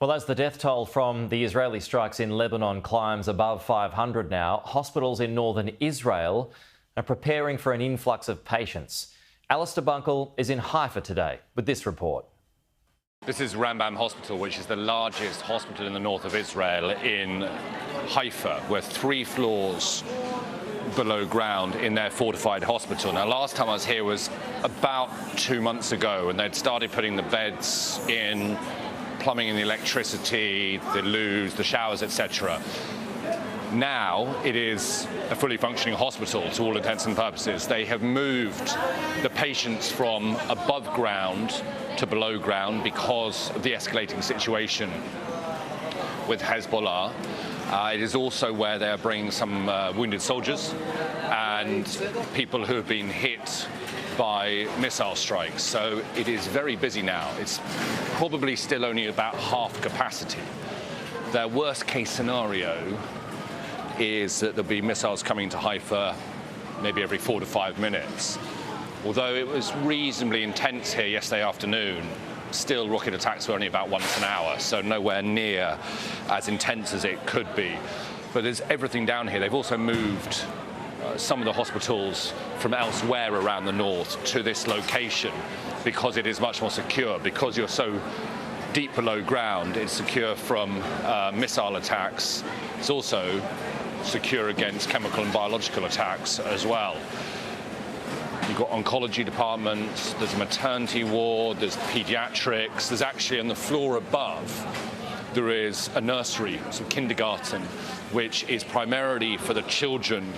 Well, as the death toll from the Israeli strikes in Lebanon climbs above 500 now, hospitals in northern Israel are preparing for an influx of patients. Alistair Bunkle is in Haifa today with this report. This is Rambam Hospital, which is the largest hospital in the north of Israel in Haifa. We're 3 floors below ground in their fortified hospital. Now, last time I was here was about 2 months ago, and they'd started putting the beds in, plumbing and the electricity, the loos, the showers, etc. Now it is a fully functioning hospital to all intents and purposes. They have moved the patients from above ground to below ground because of the escalating situation with Hezbollah. It is also where they are bringing some wounded soldiers and people who have been hit by missile strikes. So it is very busy now. It's probably still only about half capacity. Their worst case scenario is that there'll be missiles coming to Haifa maybe every 4 to 5 minutes. Although it was reasonably intense here yesterday afternoon, still rocket attacks were only about once an hour, so nowhere near as intense as it could be. But there's everything down here. They've also moved some of the hospitals from elsewhere around the north to this location because it is much more secure. Because you're so deep below ground, it's secure from missile attacks. It's also secure against chemical and biological attacks as well. You've got oncology departments, there's a maternity ward, there's pediatrics. There's actually on the floor above, there is a nursery, some kindergarten, which is primarily for the children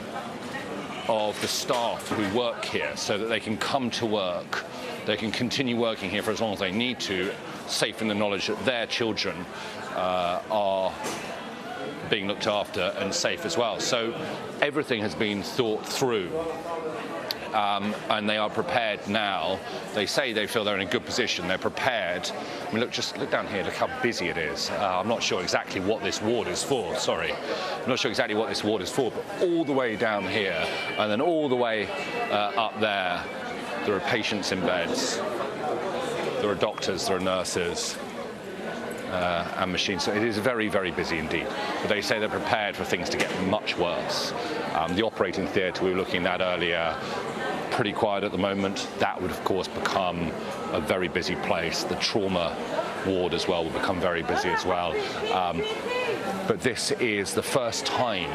of the staff who work here, so that they can come to work, they can continue working here for as long as they need to, safe in the knowledge that their children are being looked after and safe as well. So everything has been thought through. And they are prepared now. They say they feel they're in a good position. They're prepared. I mean, just look down here. Look how busy it is. I'm not sure exactly what this ward is for. Sorry, I'm not sure exactly what this ward is for. But all the way down here, and then all the way up there, there are patients in beds. There are doctors. There are nurses. And machines. So it is very, very busy indeed. But they say they're prepared for things to get much worse. The operating theatre we were looking at earlier, pretty quiet at the moment. That would, of course, become a very busy place. The trauma ward as well will become very busy as well. But this is the first time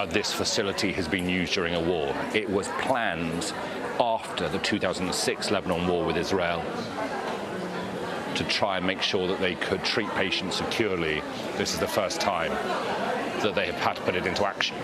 this facility has been used during a war. It was planned after the 2006 Lebanon war with Israel, to try and make sure that they could treat patients securely. This is the first time that they have had to put it into action.